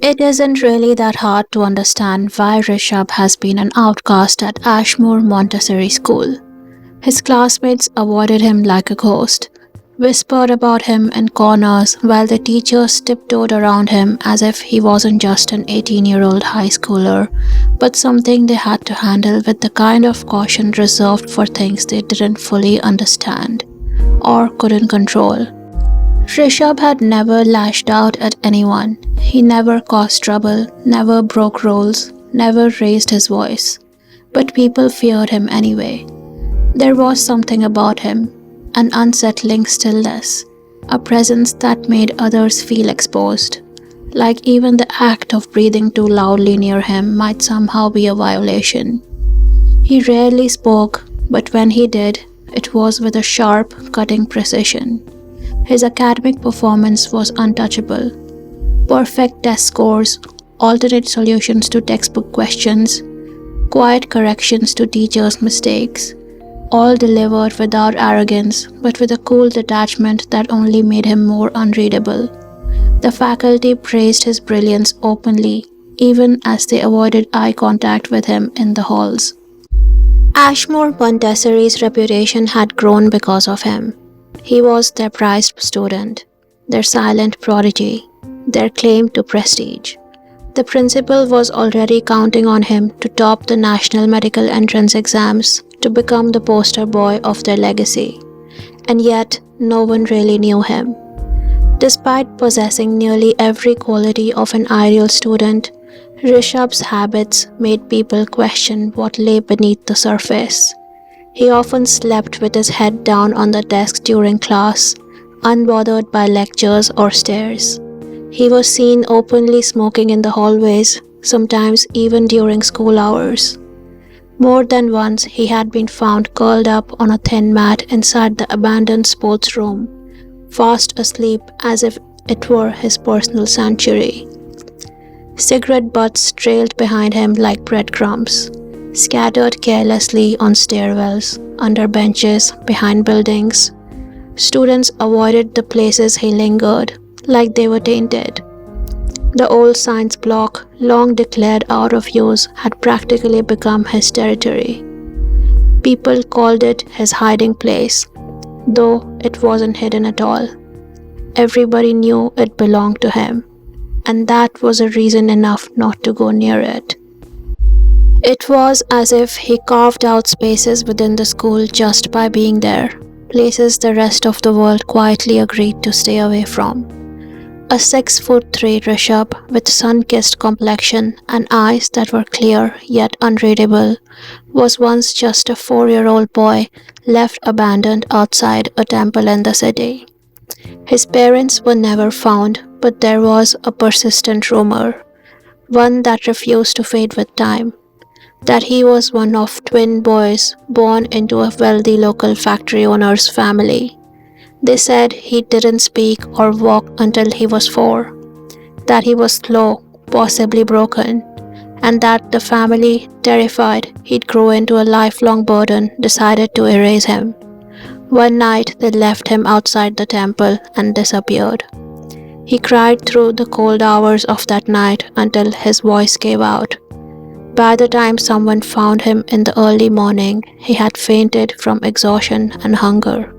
It isn't really that hard to understand why Rishabh has been an outcast at Ashmore Montessori School. His classmates avoided him like a ghost, whispered about him in corners while the teachers tiptoed around him as if he wasn't just an 18-year-old high schooler, but something they had to handle with the kind of caution reserved for things they didn't fully understand or couldn't control. Rishabh had never lashed out at anyone. He never caused trouble, never broke rules, never raised his voice. But people feared him anyway. There was something about him, an unsettling stillness, a presence that made others feel exposed, like even the act of breathing too loudly near him might somehow be a violation. He rarely spoke, but when he did, it was with a sharp, cutting precision. His academic performance was untouchable. Perfect test scores, alternate solutions to textbook questions, quiet corrections to teachers' mistakes, all delivered without arrogance but with a cool detachment that only made him more unreadable. The faculty praised his brilliance openly, even as they avoided eye contact with him in the halls. Ashmore Montessori's reputation had grown because of him. He was their prized student, their silent prodigy, their claim to prestige. The principal was already counting on him to top the national medical entrance exams to become the poster boy of their legacy. And yet, no one really knew him. Despite possessing nearly every quality of an ideal student, Rishabh's habits made people question what lay beneath the surface. He often slept with his head down on the desk during class, unbothered by lectures or stares. He was seen openly smoking in the hallways, sometimes even during school hours. More than once, he had been found curled up on a thin mat inside the abandoned sports room, fast asleep as if it were his personal sanctuary. Cigarette butts trailed behind him like breadcrumbs, scattered carelessly on stairwells, under benches, behind buildings. Students avoided the places he lingered, like they were tainted. The old science block, long declared out of use, had practically become his territory. People called it his hiding place, though it wasn't hidden at all. Everybody knew it belonged to him, and that was a reason enough not to go near it. It was as if he carved out spaces within the school just by being there, places the rest of the world quietly agreed to stay away from. A 6'3" Rishabh with sun-kissed complexion and eyes that were clear yet unreadable was once just a 4-year-old boy left abandoned outside a temple in the city. His parents were never found, but there was a persistent rumor, one that refused to fade with time, that he was one of twin boys born into a wealthy local factory owner's family. They said he didn't speak or walk until he was 4, that he was slow, possibly broken, and that the family, terrified he'd grow into a lifelong burden, decided to erase him. One night they left him outside the temple and disappeared. He cried through the cold hours of that night until his voice gave out. By the time someone found him in the early morning, he had fainted from exhaustion and hunger.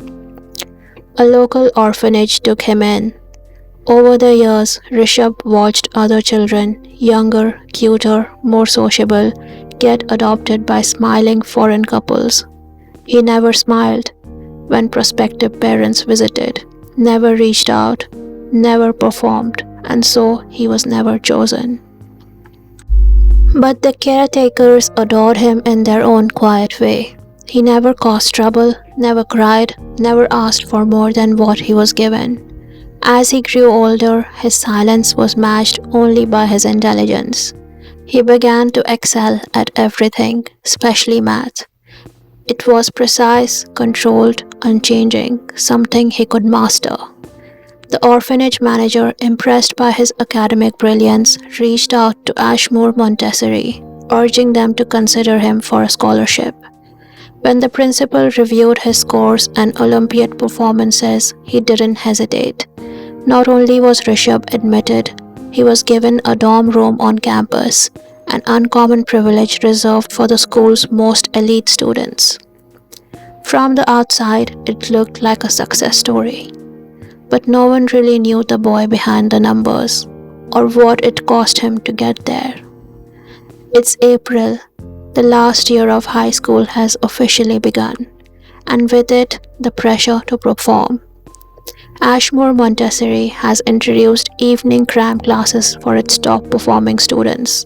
A local orphanage took him in. Over the years, Rishabh watched other children, younger, cuter, more sociable, get adopted by smiling foreign couples. He never smiled when prospective parents visited, never reached out, never performed, and so he was never chosen. But the caretakers adored him in their own quiet way. He never caused trouble, never cried, never asked for more than what he was given. As he grew older, his silence was matched only by his intelligence. He began to excel at everything, especially math. It was precise, controlled, unchanging, something he could master. The orphanage manager, impressed by his academic brilliance, reached out to Ashmore Montessori, urging them to consider him for a scholarship. When the principal reviewed his scores and Olympiad performances, he didn't hesitate. Not only was Rishabh admitted, He was given a dorm room on campus, an uncommon privilege reserved for the school's most elite students. From the outside, it looked like a success story, but no one really knew the boy behind the numbers or what it cost him to get there. It's April. The last year of high school has officially begun, and with it, the pressure to perform. Ashmore Montessori has introduced evening cram classes for its top performing students.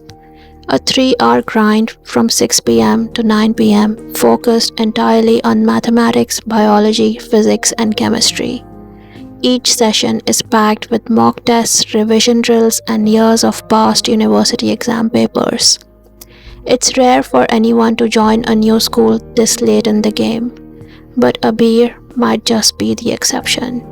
A 3-hour grind from 6 p.m. to 9 p.m. focused entirely on mathematics, biology, physics, and chemistry. Each session is packed with mock tests, revision drills, and years of past university exam papers. It's rare for anyone to join a new school this late in the game, but Abeer might just be the exception.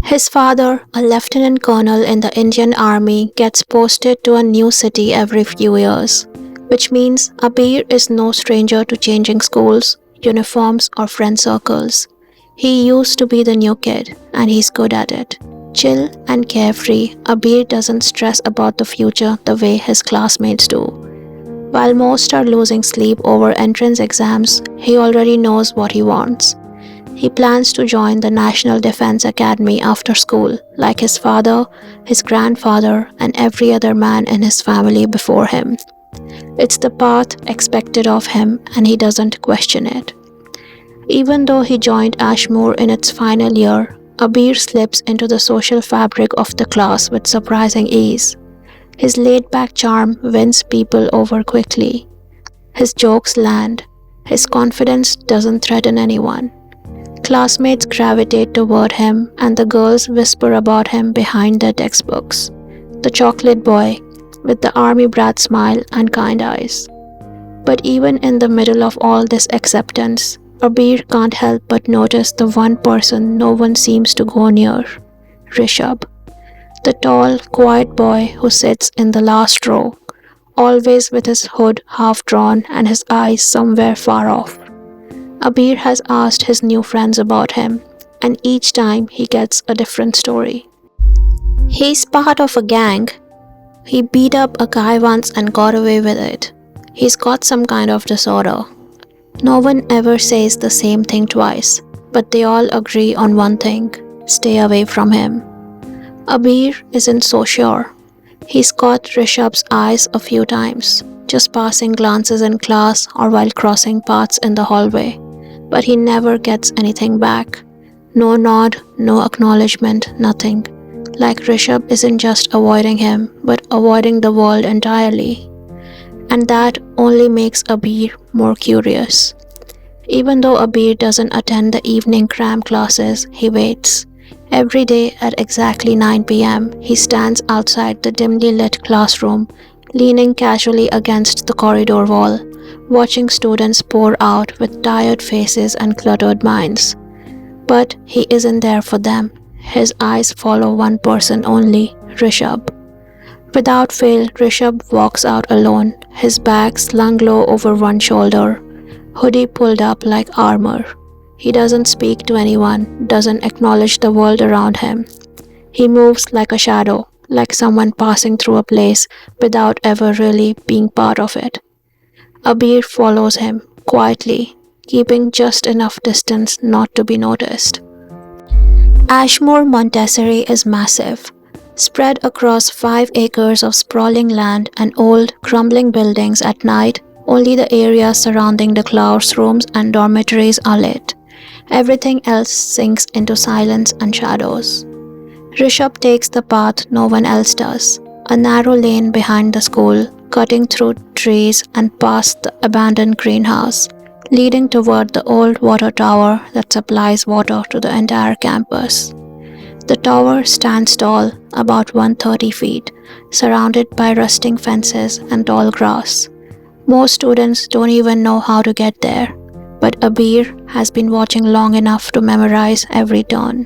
His father, a lieutenant colonel in the Indian Army, gets posted to a new city every few years, which means Abeer is no stranger to changing schools, uniforms, or friend circles. He used to be the new kid, and he's good at it. Chill and carefree, Abeer doesn't stress about the future the way his classmates do. While most are losing sleep over entrance exams, he already knows what he wants. He plans to join the National Defense Academy after school, like his father, his grandfather, and every other man in his family before him. It's the path expected of him, and he doesn't question it. Even though he joined Ashmore in its final year, Abeer slips into the social fabric of the class with surprising ease. His laid-back charm wins people over quickly. His jokes land. His confidence doesn't threaten anyone. Classmates gravitate toward him, and the girls whisper about him behind their textbooks. The chocolate boy, with the army brat smile and kind eyes. But even in the middle of all this acceptance, Abeer can't help but notice the one person no one seems to go near: Rishabh. The tall, quiet boy who sits in the last row, always with his hood half drawn and his eyes somewhere far off. Abeer has asked his new friends about him, and each time he gets a different story. He's part of a gang. He beat up a guy once and got away with it. He's got some kind of disorder. No one ever says the same thing twice, but they all agree on one thing: stay away from him. Abeer isn't so sure. He's caught Rishabh's eyes a few times, just passing glances in class or while crossing paths in the hallway, but he never gets anything back. No nod, no acknowledgement, nothing. Like Rishabh isn't just avoiding him, but avoiding the world entirely. And that only makes Abeer more curious. Even though Abeer doesn't attend the evening cram classes, he waits. Every day at exactly 9 p.m., he stands outside the dimly lit classroom, leaning casually against the corridor wall, watching students pour out with tired faces and cluttered minds. But he isn't there for them. His eyes follow one person only: Rishabh. Without fail, Rishabh walks out alone, his bag slung low over one shoulder, hoodie pulled up like armor. He doesn't speak to anyone, doesn't acknowledge the world around him. He moves like a shadow, like someone passing through a place without ever really being part of it. Abeer follows him, quietly, keeping just enough distance not to be noticed. Ashmore Montessori is massive. Spread across 5 acres of sprawling land and old, crumbling buildings at night, only the areas surrounding the classrooms and dormitories are lit. Everything else sinks into silence and shadows. Rishabh takes the path no one else does, a narrow lane behind the school, cutting through trees and past the abandoned greenhouse, leading toward the old water tower that supplies water to the entire campus. The tower stands tall, about 130 feet, surrounded by rusting fences and tall grass. Most students don't even know how to get there, but Abeer has been watching long enough to memorize every turn.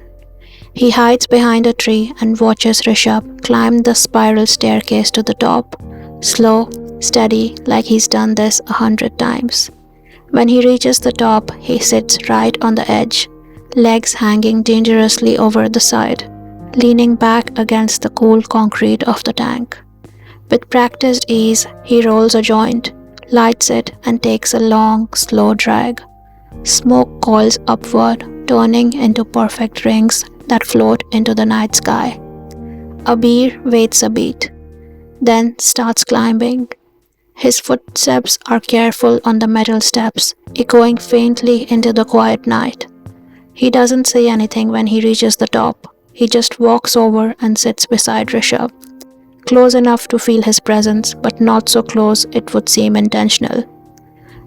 He hides behind a tree and watches Rishabh climb the spiral staircase to the top, slow, steady, like he's done this 100 times. When he reaches the top, he sits right on the edge, legs hanging dangerously over the side, leaning back against the cool concrete of the tank. With practiced ease, he rolls a joint, lights it, and takes a long, slow drag. Smoke coils upward, turning into perfect rings that float into the night sky. Abeer waits a beat, then starts climbing. His footsteps are careful on the metal steps, echoing faintly into the quiet night. He doesn't say anything when he reaches the top. He just walks over and sits beside Rishabh. Close enough to feel his presence, but not so close it would seem intentional.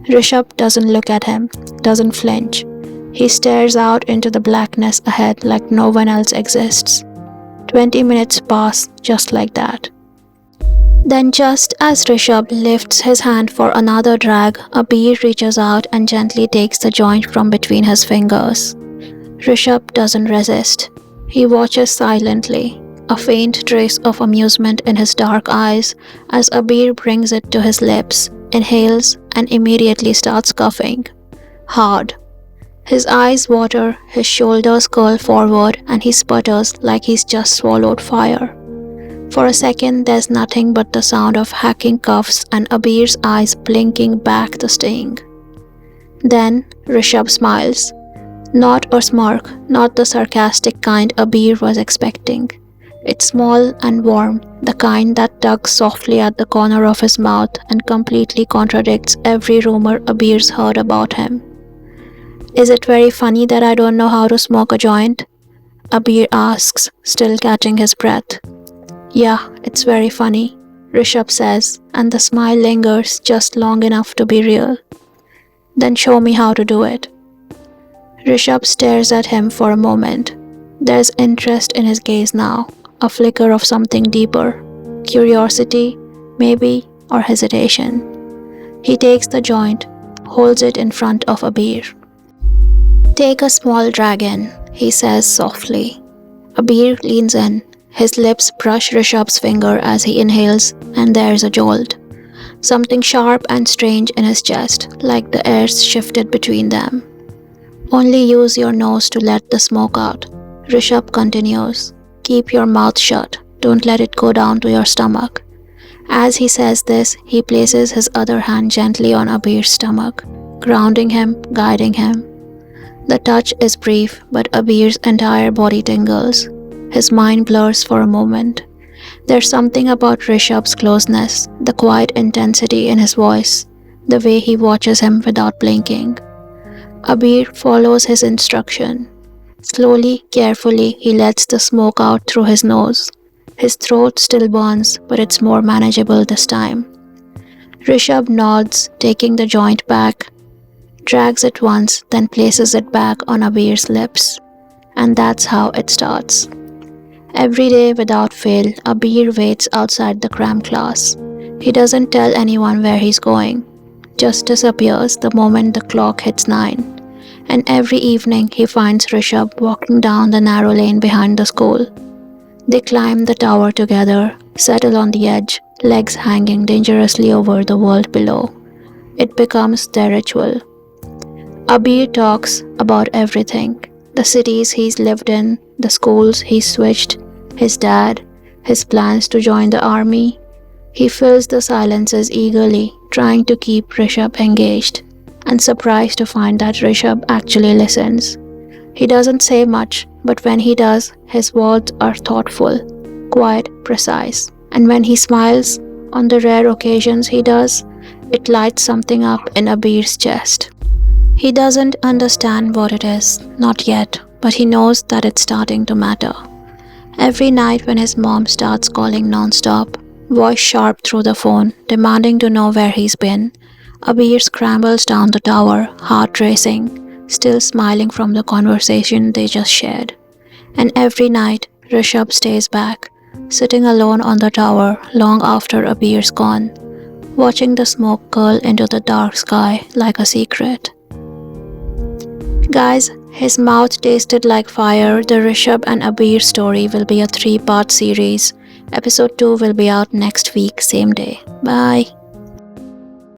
Rishabh doesn't look at him, doesn't flinch. He stares out into the blackness ahead like no one else exists. 20 minutes pass just like that. Then just as Rishabh lifts his hand for another drag, Abeer reaches out and gently takes the joint from between his fingers. Rishabh doesn't resist. He watches silently, a faint trace of amusement in his dark eyes as Abeer brings it to his lips, inhales, and immediately starts coughing. Hard. His eyes water, his shoulders curl forward, and he sputters like he's just swallowed fire. For a second, there's nothing but the sound of hacking cuffs and Abeer's eyes blinking back the sting. Then Rishabh smiles. Not a smirk, not the sarcastic kind Abeer was expecting. It's small and warm, the kind that tugs softly at the corner of his mouth and completely contradicts every rumor Abeer's heard about him. Is it very funny that I don't know how to smoke a joint? Abeer asks, still catching his breath. Yeah, it's very funny, Rishabh says, and the smile lingers just long enough to be real. Then show me how to do it. Rishabh stares at him for a moment. There's interest in his gaze now, a flicker of something deeper. Curiosity, maybe, or hesitation. He takes the joint, holds it in front of Abeer. Take a small drag in, he says softly. Abeer leans in. His lips brush Rishabh's finger as he inhales, and there's a jolt. Something sharp and strange in his chest, like the air's shifted between them. Only use your nose to let the smoke out, Rishabh continues. Keep your mouth shut, don't let it go down to your stomach. As he says this, he places his other hand gently on Abeer's stomach, grounding him, guiding him. The touch is brief, but Abeer's entire body tingles. His mind blurs for a moment. There's something about Rishabh's closeness, the quiet intensity in his voice, the way he watches him without blinking. Abeer follows his instruction. Slowly, carefully, he lets the smoke out through his nose. His throat still burns, but it's more manageable this time. Rishabh nods, taking the joint back, drags it once, then places it back on Abeer's lips. And that's how it starts. Every day without fail, Abeer waits outside the cram class. He doesn't tell anyone where he's going, just disappears the moment the clock hits 9. And every evening he finds Rishabh walking down the narrow lane behind the school. They climb the tower together, settle on the edge, legs hanging dangerously over the world below. It becomes their ritual. Abeer talks about everything. The cities he's lived in, the schools he's switched, his dad, his plans to join the army. He fills the silences eagerly, trying to keep Rishabh engaged, and surprised to find that Rishabh actually listens. He doesn't say much, but when he does, his words are thoughtful, quiet, precise. And when he smiles, on the rare occasions he does, it lights something up in Abeer's chest. He doesn't understand what it is, not yet, but he knows that it's starting to matter. Every night when his mom starts calling non-stop, voice sharp through the phone, demanding to know where he's been, Abeer scrambles down the tower, heart racing, still smiling from the conversation they just shared. And every night, Rishabh stays back, sitting alone on the tower long after Abeer's gone, watching the smoke curl into the dark sky like a secret. Guys, his mouth tasted like fire. The Rishabh and Abeer story will be a 3-part series. Episode 2 will be out next week, same day. Bye.